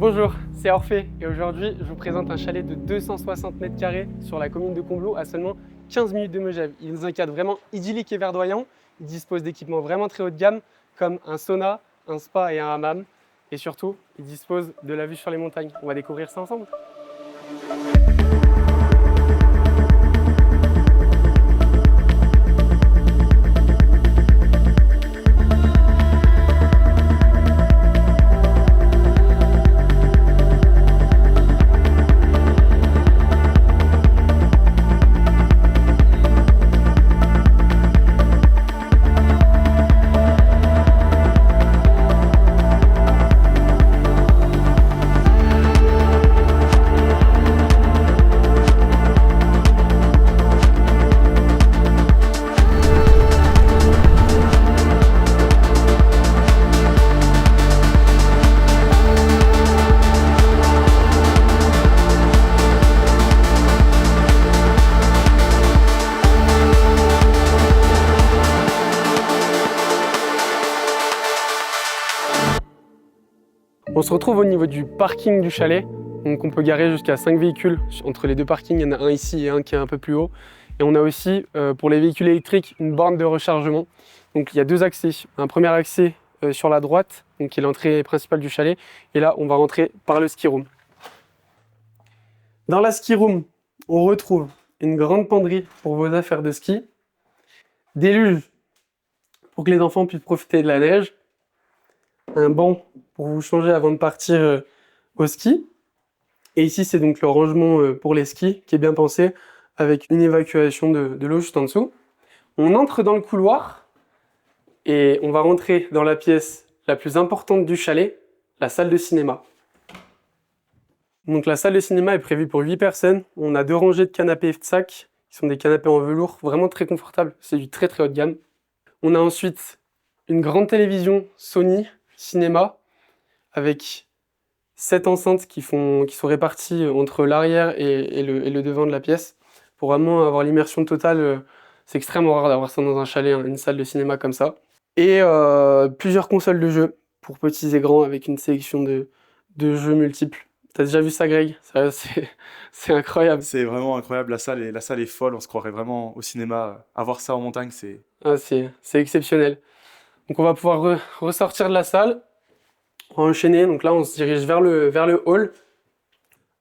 Bonjour, c'est Orphée et aujourd'hui je vous présente un chalet de 260 mètres carrés sur la commune de Combloux à seulement 15 minutes de Megève. Il est dans un cadre vraiment idyllique et verdoyant. Il dispose d'équipements vraiment très haut de gamme comme un sauna, un spa et un hammam. Et surtout, il dispose de la vue sur les montagnes. On va découvrir ça ensemble. On se retrouve au niveau du parking du chalet. Donc on peut garer jusqu'à 5 véhicules entre les deux parkings. Il y en a un ici et un qui est un peu plus haut. Et on a aussi, pour les véhicules électriques, une borne de rechargement. Donc il y a deux accès. Un premier accès sur la droite, donc qui est l'entrée principale du chalet. Et là, on va rentrer par le ski room. Dans la ski room, on retrouve une grande penderie pour vos affaires de ski, des luges pour que les enfants puissent profiter de la neige, un banc pour vous changer avant de partir au ski. Et ici, c'est donc le rangement pour les skis qui est bien pensé avec une évacuation de l'eau juste en dessous. On entre dans le couloir et on va rentrer dans la pièce la plus importante du chalet, la salle de cinéma. Donc la salle de cinéma est prévue pour 8 personnes. On a 2 rangées de canapés F-Sac, qui sont des canapés en velours, vraiment très confortables. C'est du très très haut de gamme. On a ensuite une grande télévision Sony cinéma avec 7 enceintes qui sont réparties entre l'arrière et le devant de la pièce pour vraiment avoir l'immersion totale. C'est extrêmement rare d'avoir ça dans un chalet, hein, une salle de cinéma comme ça. Et plusieurs consoles de jeux pour petits et grands avec une sélection de jeux multiples. T'as déjà vu ça, Greg? C'est incroyable. C'est vraiment incroyable, la salle est folle, on se croirait vraiment au cinéma. Avoir ça en montagne, c'est... Ah, c'est exceptionnel. Donc on va pouvoir ressortir de la salle, on va enchaîner. Donc là, on se dirige vers le hall.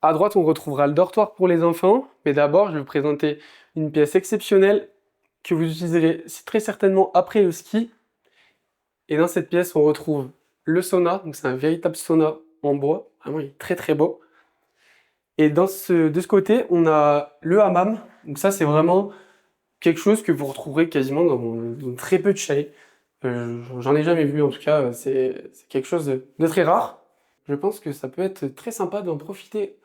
À droite, on retrouvera le dortoir pour les enfants. Mais d'abord, je vais vous présenter une pièce exceptionnelle que vous utiliserez très certainement après le ski. Et dans cette pièce, on retrouve le sauna. Donc c'est un véritable sauna en bois. Vraiment, il est très très beau. Et de ce côté, on a le hammam. Donc ça, c'est vraiment quelque chose que vous retrouverez quasiment dans très peu de chalets. J'en ai jamais vu, en tout cas, c'est quelque chose de très rare. Je pense que ça peut être très sympa d'en profiter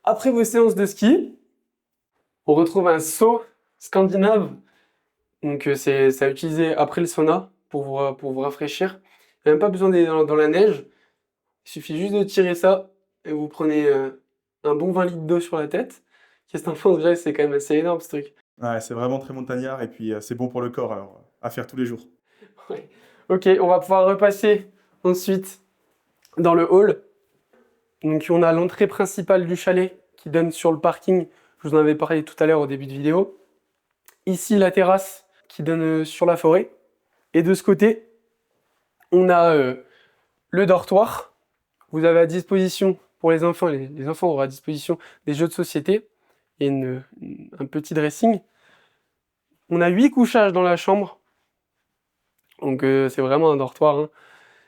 après vos séances de ski. On retrouve un seau scandinave, donc c'est à utiliser après le sauna pour vous rafraîchir. Il n'y a même pas besoin d'aller dans la neige, il suffit juste de tirer ça et vous prenez un bon 20 litres d'eau sur la tête. Qu'est-ce que t'en penses, Greg? C'est quand même assez énorme ce truc. Ouais, c'est vraiment très montagnard et puis c'est bon pour le corps, alors à faire tous les jours. Ouais. Ok, on va pouvoir repasser ensuite dans le hall. Donc on a l'entrée principale du chalet qui donne sur le parking. Je vous en avais parlé tout à l'heure au début de vidéo. Ici la terrasse qui donne sur la forêt. Et de ce côté, on a le dortoir. Vous avez à disposition pour les enfants, les enfants auront à disposition des jeux de société et un petit dressing. On a 8 couchages dans la chambre. Donc c'est vraiment un dortoir, hein.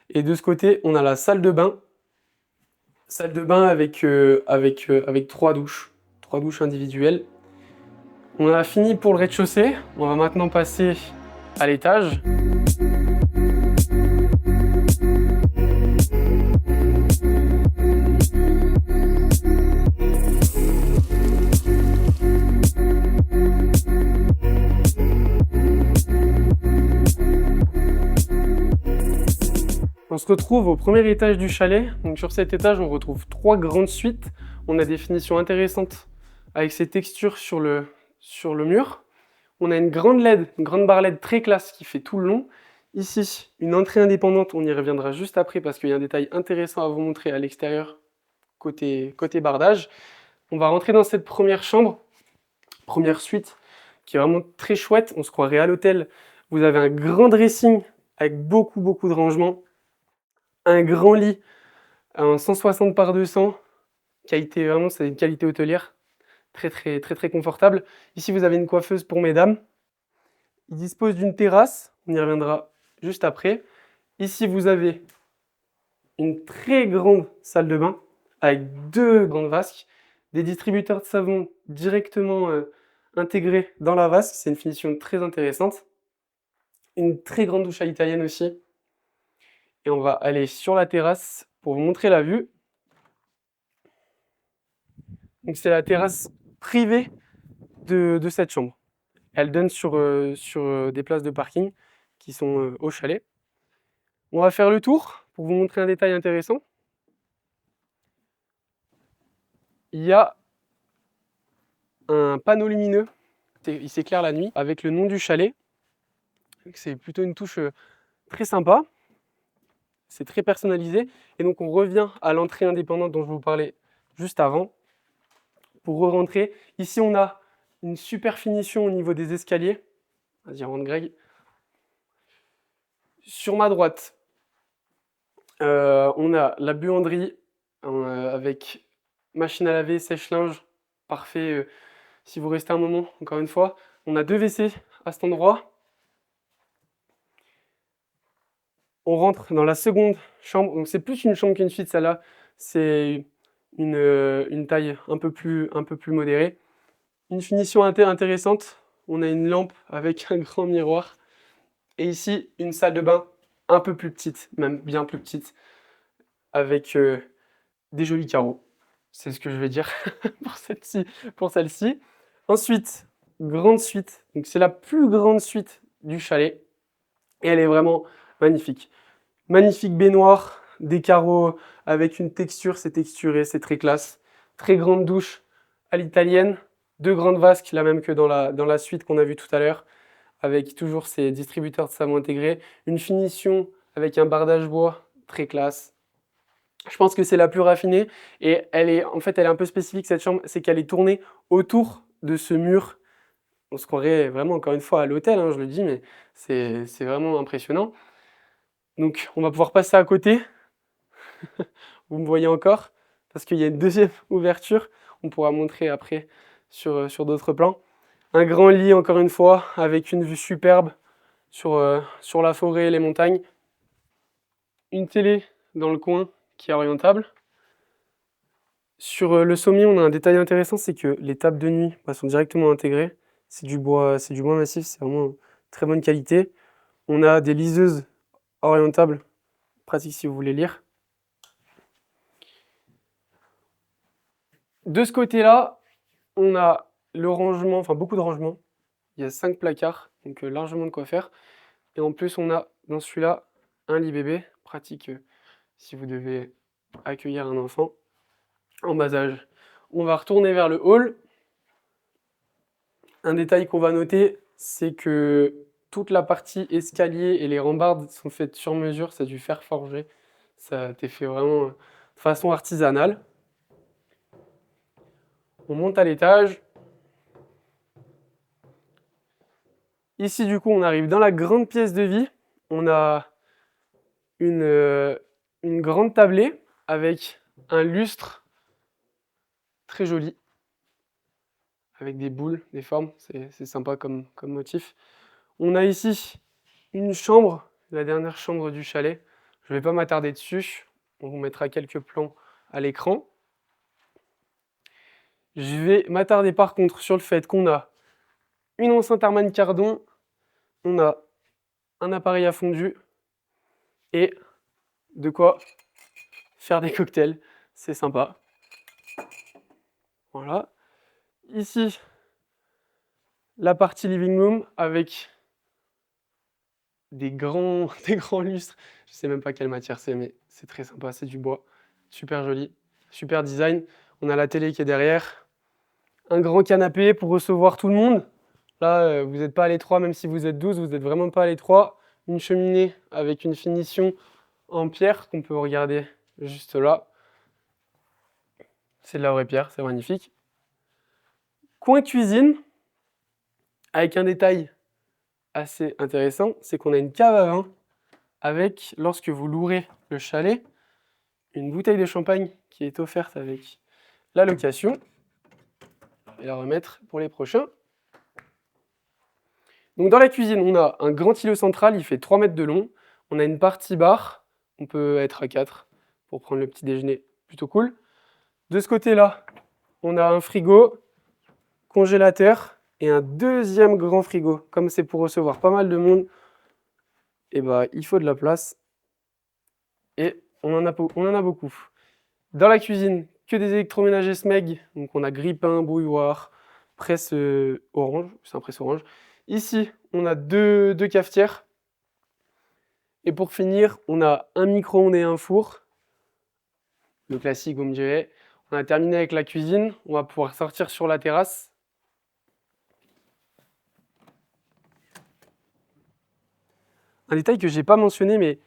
Et de ce côté, on a la salle de bain. Salle de bain avec 3 douches. 3 douches individuelles. On a fini pour le rez-de-chaussée. On va maintenant passer à l'étage. On se retrouve au premier étage du chalet. Donc sur cet étage, on retrouve 3 grandes suites. On a des finitions intéressantes avec ces textures sur le mur. On a une grande LED, une grande barre LED très classe qui fait tout le long. Ici, une entrée indépendante, on y reviendra juste après parce qu'il y a un détail intéressant à vous montrer à l'extérieur, côté bardage. On va rentrer dans cette première chambre, première suite, qui est vraiment très chouette. On se croirait à l'hôtel. Vous avez un grand dressing avec beaucoup de rangements. Un grand lit, un 160 par 200. Qualité, vraiment, c'est une qualité hôtelière. Très confortable. Ici, vous avez une coiffeuse pour mesdames. Il dispose d'une terrasse. On y reviendra juste après. Ici, vous avez une très grande salle de bain avec 2 grandes vasques, des distributeurs de savon directement intégrés dans la vasque. C'est une finition très intéressante. Une très grande douche à l'italienne aussi. Et on va aller sur la terrasse pour vous montrer la vue. Donc c'est la terrasse privée de cette chambre. Elle donne sur des places de parking qui sont au chalet. On va faire le tour pour vous montrer un détail intéressant. Il y a un panneau lumineux, il s'éclaire la nuit, avec le nom du chalet. C'est plutôt une touche très sympa. C'est très personnalisé. Et donc on revient à l'entrée indépendante dont je vous parlais juste avant. Pour re-rentrer, ici on a une super finition au niveau des escaliers. Vas-y, rentre Greg. Sur ma droite, on a la buanderie avec machine à laver, sèche-linge, parfait si vous restez un moment, encore une fois. On a 2 WC à cet endroit. On rentre dans la seconde chambre, donc c'est plus une chambre qu'une suite, celle-là, c'est une taille un peu plus modérée. Une finition intéressante, on a une lampe avec un grand miroir. Et ici, une salle de bain un peu plus petite, même bien plus petite, avec des jolis carreaux. C'est ce que je vais dire pour celle-ci. Ensuite, grande suite. Donc c'est la plus grande suite du chalet. Et elle est vraiment magnifique. Magnifique baignoire, des carreaux avec une texture, c'est texturé, c'est très classe. Très grande douche à l'italienne. 2 grandes vasques, la même que dans la suite qu'on a vue tout à l'heure, avec toujours ces distributeurs de savon intégrés. Une finition avec un bardage bois, très classe. Je pense que c'est la plus raffinée et elle est un peu spécifique cette chambre, c'est qu'elle est tournée autour de ce mur. On se croirait vraiment encore une fois à l'hôtel, hein, je le dis, mais c'est vraiment impressionnant. Donc on va pouvoir passer à côté. Vous me voyez encore parce qu'il y a une deuxième ouverture. On pourra montrer après sur d'autres plans. Un grand lit encore une fois avec une vue superbe sur la forêt et les montagnes. Une télé dans le coin qui est orientable. Sur le sommier, on a un détail intéressant, c'est que les tables de nuit sont directement intégrées. C'est du bois massif, c'est vraiment très bonne qualité. On a des liseuses orientables, pratique si vous voulez lire. De ce côté-là, on a le rangement, beaucoup de rangements. Il y a 5 placards, donc largement de quoi faire. Et en plus, on a dans celui-là un lit bébé, pratique si vous devez accueillir un enfant en bas âge. On va retourner vers le hall. Un détail qu'on va noter, c'est que toute la partie escalier et les rambardes sont faites sur mesure, c'est du fer forgé. Ça a été fait vraiment de façon artisanale. On monte à l'étage. Ici, du coup, on arrive dans la grande pièce de vie. On a une grande tablée avec un lustre très joli, avec des boules, des formes, c'est sympa comme motif. On a ici une chambre, la dernière chambre du chalet. Je ne vais pas m'attarder dessus, on vous mettra quelques plans à l'écran. Je vais m'attarder par contre sur le fait qu'on a une enceinte Harman Kardon, on a un appareil à fondu et de quoi faire des cocktails, c'est sympa. Voilà. Ici, la partie living room avec des grands lustres. Je sais même pas quelle matière c'est, mais c'est très sympa, c'est du bois. Super joli, super design. On a la télé qui est derrière. Un grand canapé pour recevoir tout le monde. Là, vous n'êtes pas à l'étroit, même si vous êtes 12, vous n'êtes vraiment pas à l'étroit. une cheminée avec une finition en pierre qu'on peut regarder juste là. C'est de la vraie pierre, c'est magnifique. Coin cuisine, avec un détail assez intéressant, c'est qu'on a une cave à vin avec, lorsque vous louerez le chalet, une bouteille de champagne qui est offerte avec la location. Je vais la remettre pour les prochains. Donc dans la cuisine, on a un grand îlot central, il fait 3 mètres de long. On a une partie bar, on peut être à 4 pour prendre le petit déjeuner, plutôt cool. De ce côté-là, on a un frigo, congélateur et un deuxième grand frigo. Comme c'est pour recevoir pas mal de monde, et il faut de la place et on en a beaucoup. Dans la cuisine, que des électroménagers SMEG, donc on a grille-pain, bouilloire, presse orange, c'est un presse orange. Ici, on a deux cafetières. Et pour finir, on a un micro-ondes et un four. Le classique, vous me direz. On a terminé avec la cuisine. On va pouvoir sortir sur la terrasse. Un détail que je n'ai pas mentionné, mais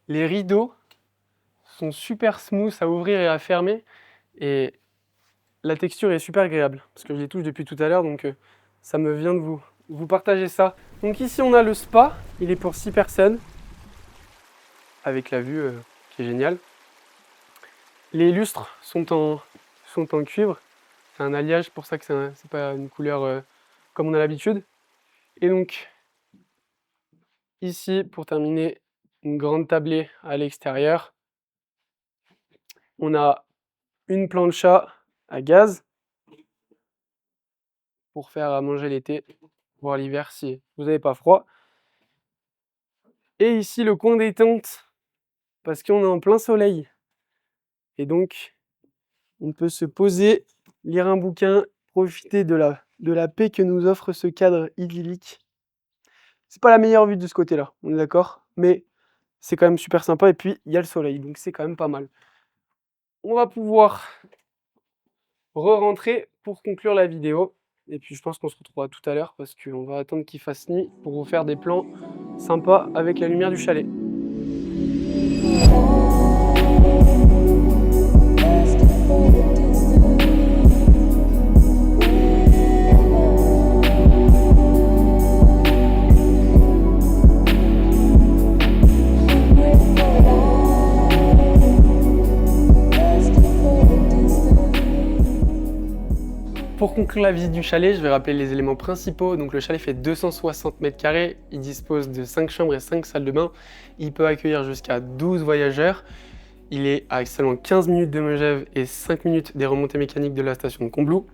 les rideaux sont super smooth à ouvrir et à fermer. Et la texture est super agréable, parce que je les touche depuis tout à l'heure, donc ça me vient de vous partager ça. Donc ici, on a le spa. Il est pour 6 personnes, avec la vue qui est géniale. Les lustres sont en cuivre. C'est un alliage, pour ça que c'est pas une couleur comme on a l'habitude. Et donc, ici, pour terminer, une grande tablée à l'extérieur. On a une plancha à gaz pour faire à manger l'été, voire l'hiver si vous n'avez pas froid. Et ici, le coin détente, parce qu'on est en plein soleil. Et donc, on peut se poser, lire un bouquin, profiter de la paix que nous offre ce cadre idyllique. C'est pas la meilleure vue de ce côté-là, on est d'accord? Mais c'est quand même super sympa et puis il y a le soleil, donc c'est quand même pas mal. On va pouvoir re-rentrer pour conclure la vidéo. Et puis je pense qu'on se retrouvera tout à l'heure parce qu'on va attendre qu'il fasse nuit pour vous faire des plans sympas avec la lumière du chalet. Pour conclure la visite du chalet, je vais rappeler les éléments principaux. Donc le chalet fait 260 mètres carrés, il dispose de 5 chambres et 5 salles de bain. Il peut accueillir jusqu'à 12 voyageurs. Il est à seulement 15 minutes de Megève et 5 minutes des remontées mécaniques de la station de Combloux.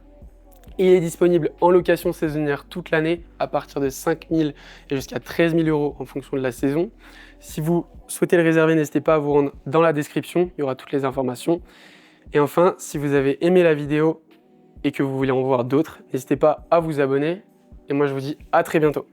Il est disponible en location saisonnière toute l'année à partir de 5 000 et jusqu'à 13 000 € en fonction de la saison. Si vous souhaitez le réserver, n'hésitez pas à vous rendre dans la description, il y aura toutes les informations. Et enfin, si vous avez aimé la vidéo, et que vous voulez en voir d'autres, n'hésitez pas à vous abonner. Et moi, je vous dis à très bientôt.